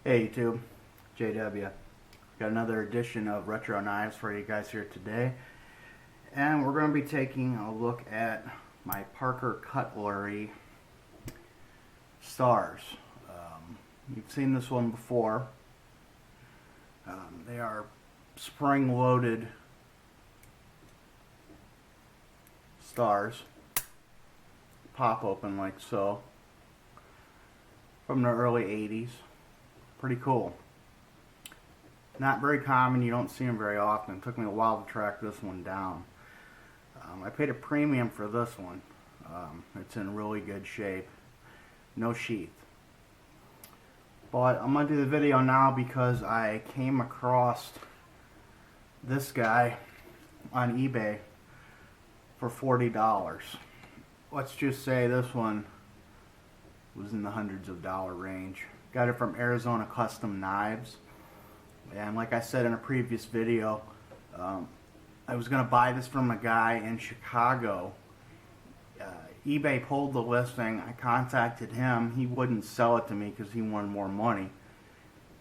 Hey YouTube, JW. Got another edition of Retro Knives for you guys here today. And we're going to be taking a look at my Parker Cutlery stars. You've seen this one before. They are spring-loaded stars. Pop open like so. From the early 80s. Pretty cool. Not very common, you don't see them very often. It took me a while to track this one down. I paid a premium for this one. It's in really good shape. No sheath. But I'm going to do the video now because I came across this guy on eBay for $40. Let's just say this one was in the hundreds of dollar range. Got it from Arizona Custom Knives. And like I said in a previous video, I was going to buy this from a guy in Chicago. eBay pulled the listing. I contacted him. He wouldn't sell it to me because he wanted more money.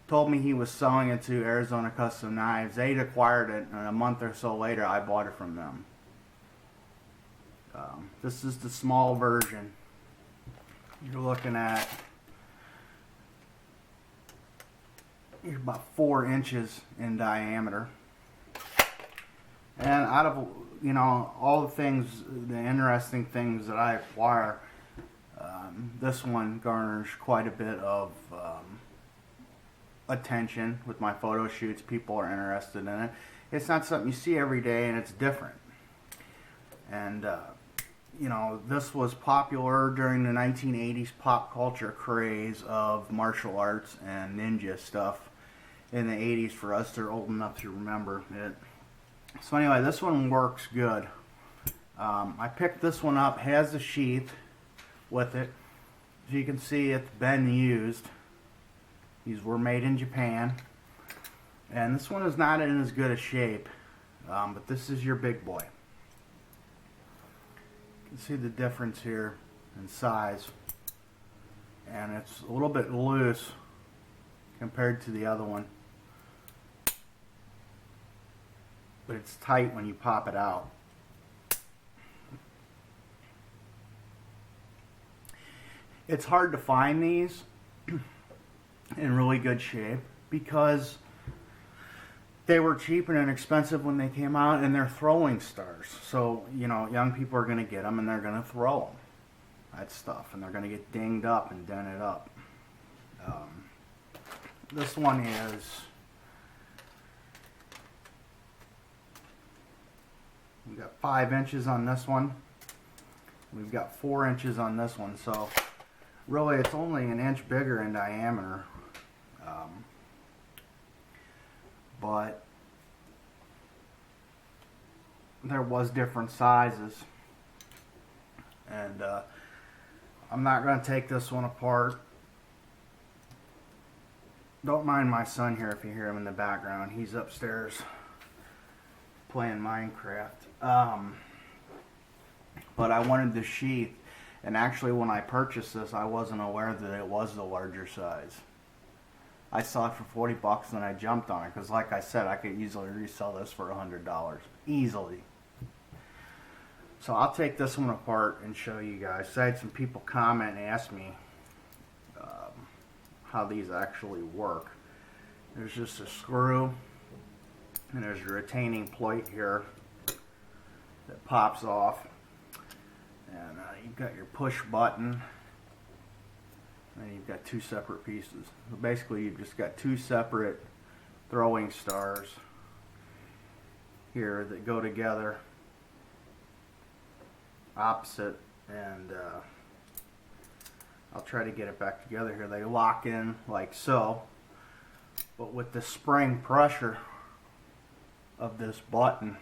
Told me he was selling it to Arizona Custom Knives. They'd acquired it, and a month or so later I bought it from them. This is the small version. You're looking at about 4 inches in diameter. And out of, all the things, the interesting things that I acquire, this one garners quite a bit of attention with my photo shoots. People are interested in it. It's not something you see every day, and it's different. And this was popular during the 1980s pop culture craze of martial arts and ninja stuff in the 80s. For us, they're old enough to remember it. So anyway, this one works good. I picked this one up, has a sheath with it. As you can see, it's been used. These were made in Japan. And this one is not in as good a shape, but this is your big boy. You can see the difference here in size. And it's a little bit loose compared to the other one. But it's tight when you pop it out. It's hard to find these in really good shape because they were cheap and inexpensive when they came out, and they're throwing stars. So, young people are going to get them and they're going to throw them. That stuff. And they're going to get dinged up and dented up. This one is... We've got 5 inches on this one. We've got 4 inches on this one. So really it's only an inch bigger in diameter. But there was different sizes. And I'm not going to take this one apart. Don't mind my son here if you hear him in the background. He's upstairs playing Minecraft. But I wanted the sheath, and actually when I purchased this I wasn't aware that it was the larger size. I saw it for 40 bucks and I jumped on it because, like I said, I could easily resell this for $100 easily. So I'll take this one apart and show you guys. I had some people comment and ask me how these actually work. There's just a screw, and there's a retaining plate here that pops off, and you've got your push button, and you've got 2 separate pieces. So basically you've just got 2 separate throwing stars here that go together opposite, and I'll try to get it back together here. They lock in like so, but with the spring pressure of this button,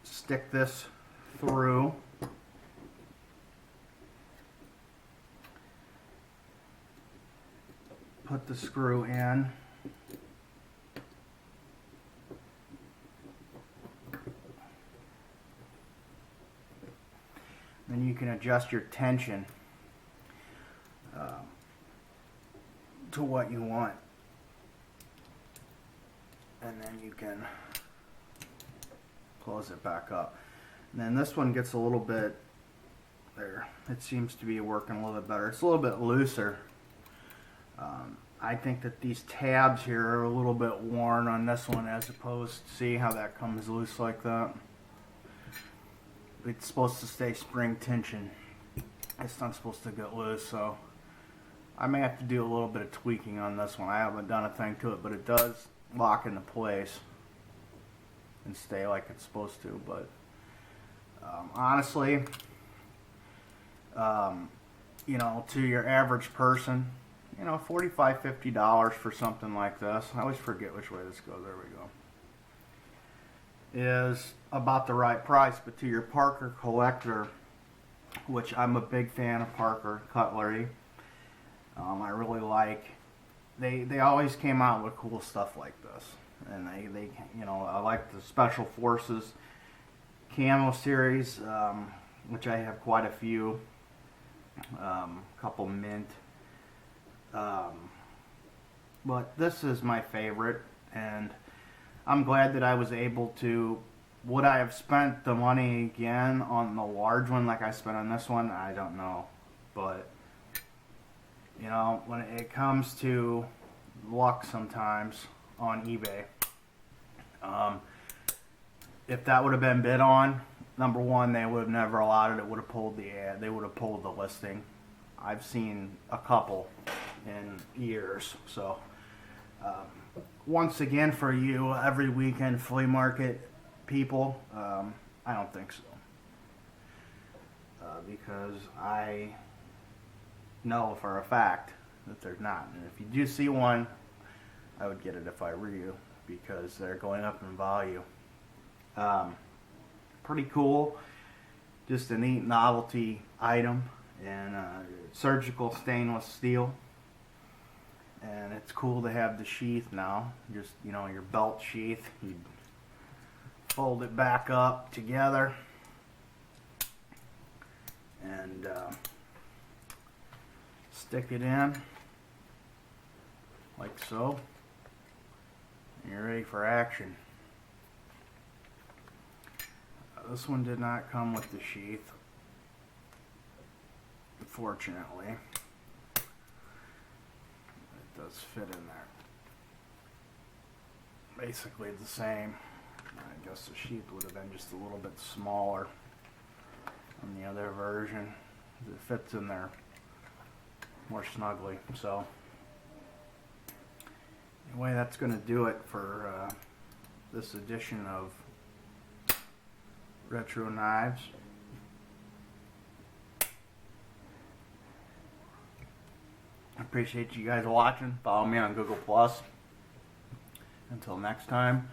stick this through, put the screw in, then you can adjust your tension. to what you want. And then you can close it back up. And then this one gets a little bit, there, it seems to be working a little bit better. It's a little bit looser. I think that these tabs here are a little bit worn on this one, as opposed to, see how that comes loose like that? It's supposed to stay spring tension. It's not supposed to get loose, so I may have to do a little bit of tweaking on this one. I haven't done a thing to it, but it does lock into place and stay like it's supposed to. But honestly, you know, to your average person, you know, $45, $50 for something like this, I always forget which way this goes, there we go, is about the right price. But to your Parker collector, which I'm a big fan of Parker Cutlery, I really like, they always came out with cool stuff like this. And they you know, I like the Special Forces camo series, which I have quite a few, couple mint, but this is my favorite, and I'm glad that I was able to. Would I have spent the money again on the large one like I spent on this one? I don't know, but you know, when it comes to luck sometimes on eBay, if that would have been bid on, number one, they would have never allowed it. It would have pulled the ad. They would have pulled the listing. I've seen a couple in years. So once again, for you every weekend flea market people, I don't think so, because I know for a fact that there's not. And if you do see one, I would get it if I were you, because they're going up in value. Pretty cool, just a neat novelty item, and surgical stainless steel. And it's cool to have the sheath now, just, you know, your belt sheath. You fold it back up together and stick it in like so, and you're ready for action. This one did not come with the sheath, unfortunately. It does fit in there. Basically the same. I guess the sheath would have been just a little bit smaller on the other version. It fits in there more snugly. So anyway, that's going to do it for this edition of Retro Knives. I appreciate you guys watching. Follow me on Google+. Until next time.